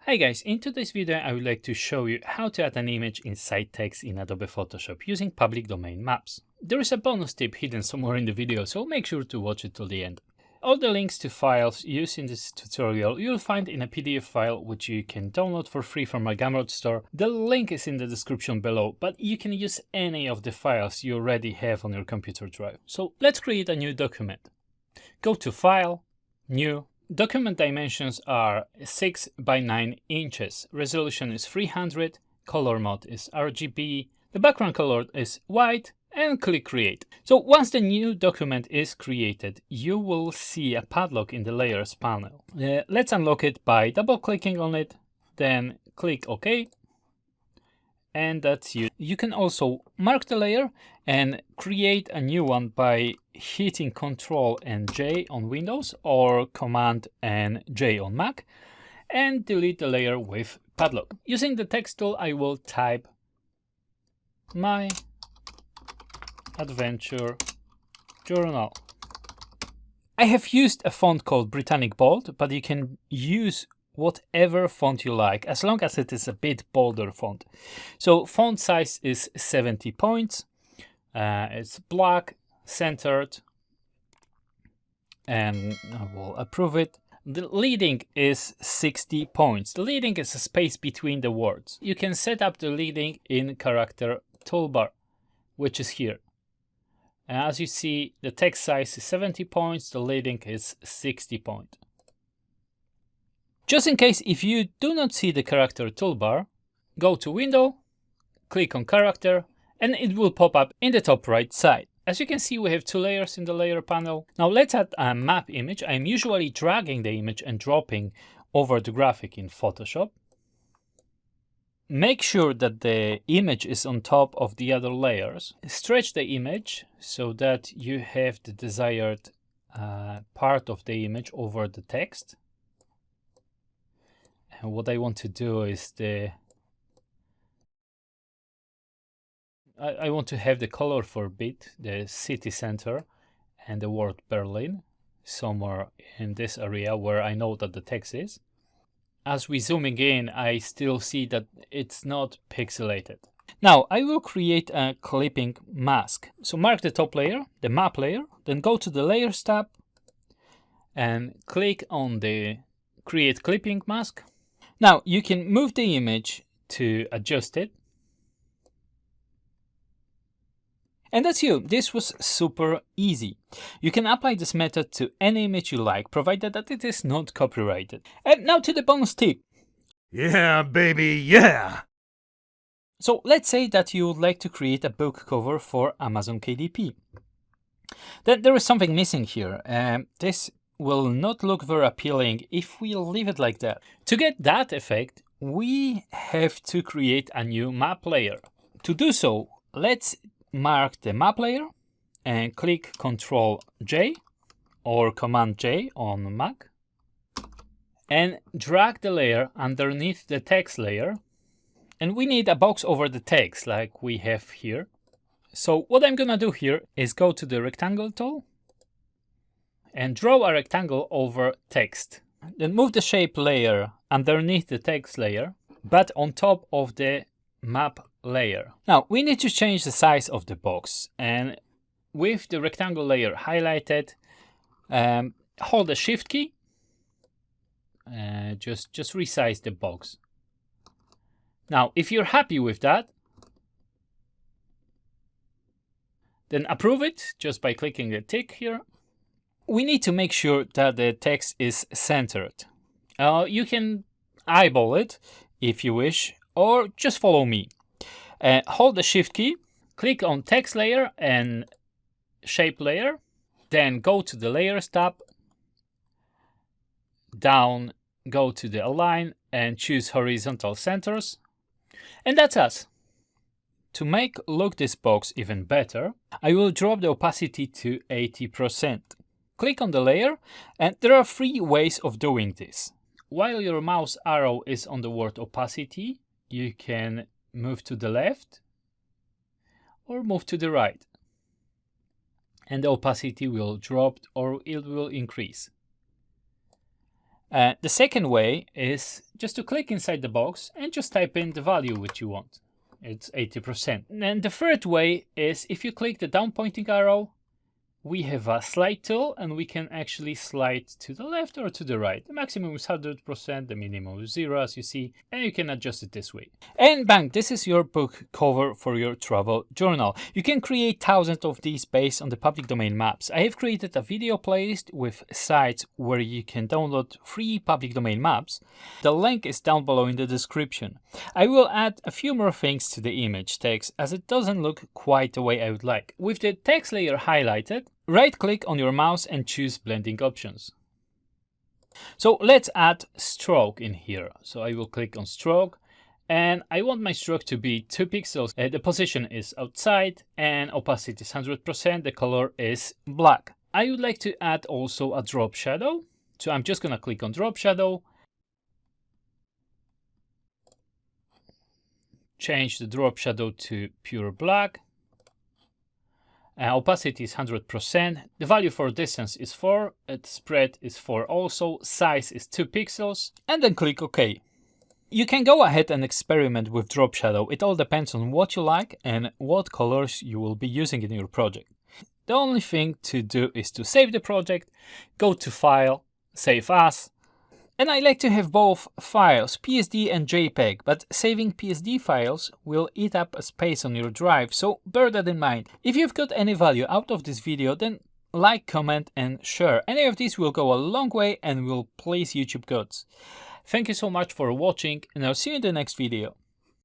Hi guys, in today's video I would like to show you how to add an image inside text in Adobe Photoshop using public domain maps. There is a bonus tip hidden somewhere in the video, so make sure to watch it till the end. All the links to files used in this tutorial you'll find in a PDF file which you can download for free from my Gumroad store. The link is in the description below, but you can use any of the files you already have on your computer drive. So let's create a new document. Go to File, New. Document dimensions are 6 by 9 inches. Resolution is 300. Color mode is RGB. The background color is white, and click Create. So once the new document is created, you will see a padlock in the Layers panel. Let's unlock it by double-clicking on it, then click OK. And that's it. You can also mark the layer and create a new one by hitting Ctrl and J on Windows or Command and J on Mac, and delete the layer with padlock. Using the text tool, I will type My Adventure Journal. I have used a font called Britannic Bold, but you can use whatever font you like, as long as it is a bit bolder font. So font size is 70 points. It's black, centered, and I will approve it. The leading is 60 points. The leading is a space between the words. You can set up the leading in character toolbar, which is here. And as you see, the text size is 70 points, the leading is 60 points. Just in case if you do not see the character toolbar, go to Window, click on Character, and it will pop up in the top right side. As you can see, we have two layers in the layer panel. Now let's add a map image. I'm usually dragging the image and dropping over the graphic in Photoshop. Make sure that the image is on top of the other layers. Stretch the image so that you have the desired part of the image over the text. And what I want to do is I want to have the color for bit, the city center, and the word Berlin somewhere in this area where I know that the text is. As we zooming in, I still see that it's not pixelated. Now I will create a clipping mask. So mark the top layer, the map layer, then go to the Layers tab and click on the Create Clipping Mask. Now you can move the image to adjust it. And that's you. This was super easy. You can apply this method to any image you like, provided that it is not copyrighted. And now to the bonus tip. Yeah, baby, yeah! So let's say that you would like to create a book cover for Amazon KDP. Then there is something missing here. This will not look very appealing if we leave it like that. To get that effect, we have to create a new map layer. To do so, let's mark the map layer and click Ctrl J or Command J on Mac and drag the layer underneath the text layer. And we need a box over the text like we have here. So what I'm gonna do here is go to the rectangle tool and draw a rectangle over text. Then move the shape layer underneath the text layer, but on top of the map layer. Now we need to change the size of the box, and with the rectangle layer highlighted, hold the Shift key, just resize the box. Now if you're happy with that, then approve it just by clicking the tick here. We need to make sure that the text is centered. You can eyeball it if you wish, or just follow me. Hold the Shift key, click on text layer and shape layer, then go to the Layers tab, down, go to the Align and choose Horizontal Centers. And that's us. To make look this box even better, I will drop the opacity to 80%. Click on the layer, and there are three ways of doing this. While your mouse arrow is on the word opacity, you can move to the left or move to the right, and the opacity will drop or it will increase. The second way is just to click inside the box and just type in the value which you want. It's 80%. And the third way is if you click the down pointing arrow, we have a slide tool and we can actually slide to the left or to the right. The maximum is 100%, the minimum is 0 as you see, and you can adjust it this way. And bang, this is your book cover for your travel journal. You can create thousands of these based on the public domain maps. I have created a video playlist with sites where you can download free public domain maps. The link is down below in the description. I will add a few more things to the image text as it doesn't look quite the way I would like. With the text layer highlighted, right-click on your mouse and choose blending options. So let's add stroke in here. So I will click on stroke and I want my stroke to be 2 pixels. The position is outside and opacity is 100%. The color is black. I would like to add also a drop shadow. So I'm just gonna click on drop shadow. Change the drop shadow to pure black. Opacity is 100%. The value for distance is 4. Spread is 4 also. Size is 2 pixels. And then click OK. You can go ahead and experiment with drop shadow. It all depends on what you like and what colors you will be using in your project. The only thing to do is to save the project, go to File, Save As. And I like to have both files, PSD and JPEG, but saving PSD files will eat up a space on your drive, so bear that in mind. If you've got any value out of this video, then like, comment and share. Any of these will go a long way and will please YouTube gods. Thank you so much for watching and I'll see you in the next video.